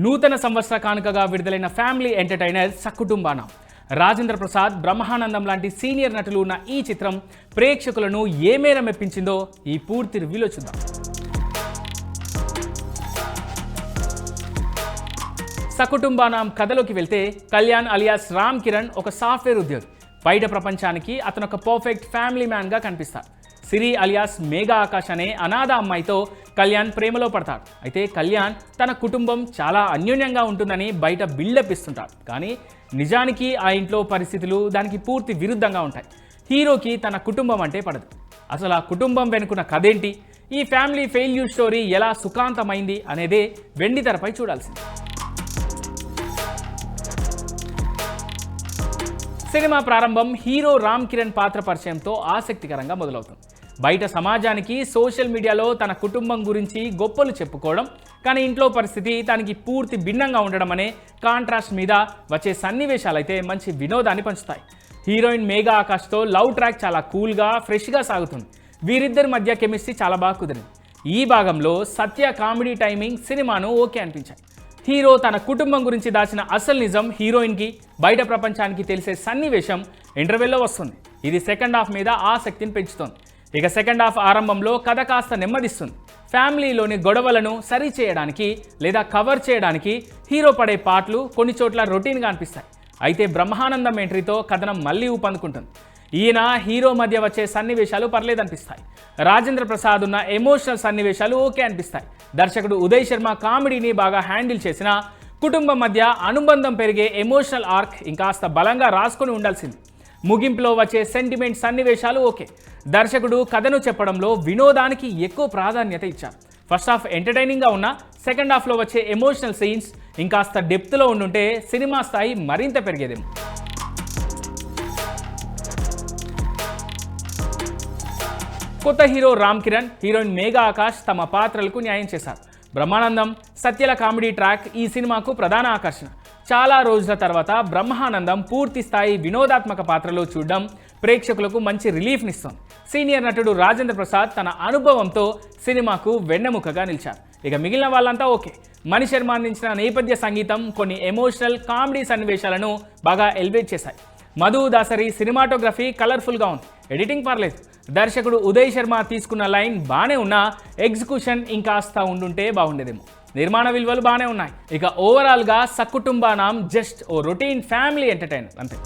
నూతన సంవత్సర కానుకగా విడుదలైన ఫ్యామిలీ ఎంటర్టైనర్ సకుటుంబానం. రాజేంద్ర ప్రసాద్, బ్రహ్మానందం లాంటి సీనియర్ నటులు ఉన్న ఈ చిత్రం ప్రేక్షకులను ఏ మేర మెప్పించిందో ఈ పూర్తి రివ్యూలో చూద్దాం. సకుటుంబానం కథలోకి వెళ్తే కళ్యాణ్ అలియాస్ రామ్ కిరణ్ ఒక సాఫ్ట్వేర్ ఉద్యోగి. బయట ప్రపంచానికి అతను ఒక పర్ఫెక్ట్ ఫ్యామిలీ మ్యాన్గా కనిపిస్తాడు. సిరి అలియాస్ మేఘా ఆకాష్ అనే అనాథ అమ్మాయితో కళ్యాణ్ ప్రేమలో పడతాడు. అయితే కళ్యాణ్ తన కుటుంబం చాలా అన్యోన్యంగా ఉంటుందని బయట బిల్డప్ ఇస్తుంటాడు. కానీ నిజానికి ఆ ఇంట్లో పరిస్థితులు దానికి పూర్తి విరుద్ధంగా ఉంటాయి. హీరోకి తన కుటుంబం అంటే పడదు. అసలు ఆ కుటుంబం వెనుకున్న కథేంటి, ఈ ఫ్యామిలీ ఫెయిల్యూర్ స్టోరీ ఎలా సుఖాంతమైంది అనేదే వెండితెరపై చూడాల్సింది. సినిమా ప్రారంభం హీరో రామ్ కిరణ్ పాత్ర పరిచయంతో ఆసక్తికరంగా మొదలవుతుంది. బయట సమాజానికి సోషల్ మీడియాలో తన కుటుంబం గురించి గొప్పలు చెప్పుకోవడం, కానీ ఇంట్లో పరిస్థితి తనకి పూర్తి భిన్నంగా ఉండడం అనే కాంట్రాస్ట్ మీద వచ్చే సన్నివేశాలు అయితే మంచి వినోదాన్ని పంచుతాయి. హీరోయిన్ మేఘా ఆకాష్తో లవ్ ట్రాక్ చాలా కూల్గా, ఫ్రెష్గా సాగుతుంది. వీరిద్దరి మధ్య కెమిస్ట్రీ చాలా బాగా కుదిరింది. ఈ భాగంలో సత్య కామెడీ టైమింగ్ సినిమాను ఓకే అనిపించాయి. హీరో తన కుటుంబం గురించి దాచిన అసలు నిజం హీరోయిన్కి బయట ప్రపంచానికి తెలిసే సన్నివేశం ఇంటర్వెల్లో వస్తుంది. ఇది సెకండ్ హాఫ్ మీద ఆసక్తిని పెంచుతోంది. ఇక సెకండ్ హాఫ్ ఆరంభంలో కథ కాస్త నెమ్మదిస్తుంది. ఫ్యామిలీలోని గొడవలను సరి చేయడానికి లేదా కవర్ చేయడానికి హీరో పడే పాటలు కొన్ని చోట్ల రొటీన్గా అనిపిస్తాయి. అయితే బ్రహ్మానందం ఎంట్రీతో కథనం మళ్ళీ ఊపందుకుంటుంది. ఈయన హీరో మధ్య వచ్చే సన్నివేశాలు పర్లేదనిపిస్తాయి. రాజేంద్ర ప్రసాద్ ఉన్న ఎమోషనల్ సన్నివేశాలు ఓకే అనిపిస్తాయి. దర్శకుడు ఉదయ్ శర్మ కామెడీని బాగా హ్యాండిల్ చేసిన కుటుంబం మధ్య అనుబంధం పెరిగే ఎమోషనల్ ఆర్క్ ఇంకాస్త బలంగా రాసుకొని ఉండాల్సింది. ముగింపులో వచ్చే సెంటిమెంట్ సన్నివేశాలు ఓకే. దర్శకుడు కథను చెప్పడంలో వినోదానికి ఎక్కువ ప్రాధాన్యత ఇచ్చారు. ఫస్ట్ హాఫ్ ఎంటర్టైనింగ్గా ఉన్న సెకండ్ హాఫ్లో వచ్చే ఎమోషనల్ సీన్స్ ఇంకాస్త డెప్త్లో ఉండుంటే సినిమా స్థాయి మరింత పెరిగేదేమో. కొత్త హీరో రామ్ కిరణ్, హీరోయిన్ మేఘా ఆకాష్ తమ పాత్రలకు న్యాయం చేశారు. బ్రహ్మానందం, సత్యల కామెడీ ట్రాక్ ఈ సినిమాకు ప్రధాన ఆకర్షణ. చాలా రోజుల తర్వాత బ్రహ్మానందం పూర్తి స్థాయి వినోదాత్మక పాత్రలో చూడడం ప్రేక్షకులకు మంచి రిలీఫ్నిస్తుంది. సీనియర్ నటుడు రాజేంద్ర ప్రసాద్ తన అనుభవంతో సినిమాకు వెన్నెముకగా నిలిచారు. ఇక మిగిలిన వాళ్ళంతా ఓకే. మణి శర్మ అందించిన నేపథ్య సంగీతం కొన్ని ఎమోషనల్ కామెడీ సన్నివేశాలను బాగా ఎలివేట్ చేశాయి. మధు దాసరి సినిమాటోగ్రఫీ కలర్ఫుల్గా ఉంది. ఎడిటింగ్ పర్లేదు. దర్శకుడు ఉదయ్ శర్మ తీసుకున్న లైన్ బాగానే ఉన్నా ఎగ్జిక్యూషన్ ఇంకాస్త ఉండుంటే బాగుండేదేమో. నిర్మాణ విలువలు బాగానే ఉన్నాయి. ఇక ఓవరాల్గా సకుటుంబానం జస్ట్ ఓ రొటీన్ ఫ్యామిలీ ఎంటర్టైనర్ అంతే.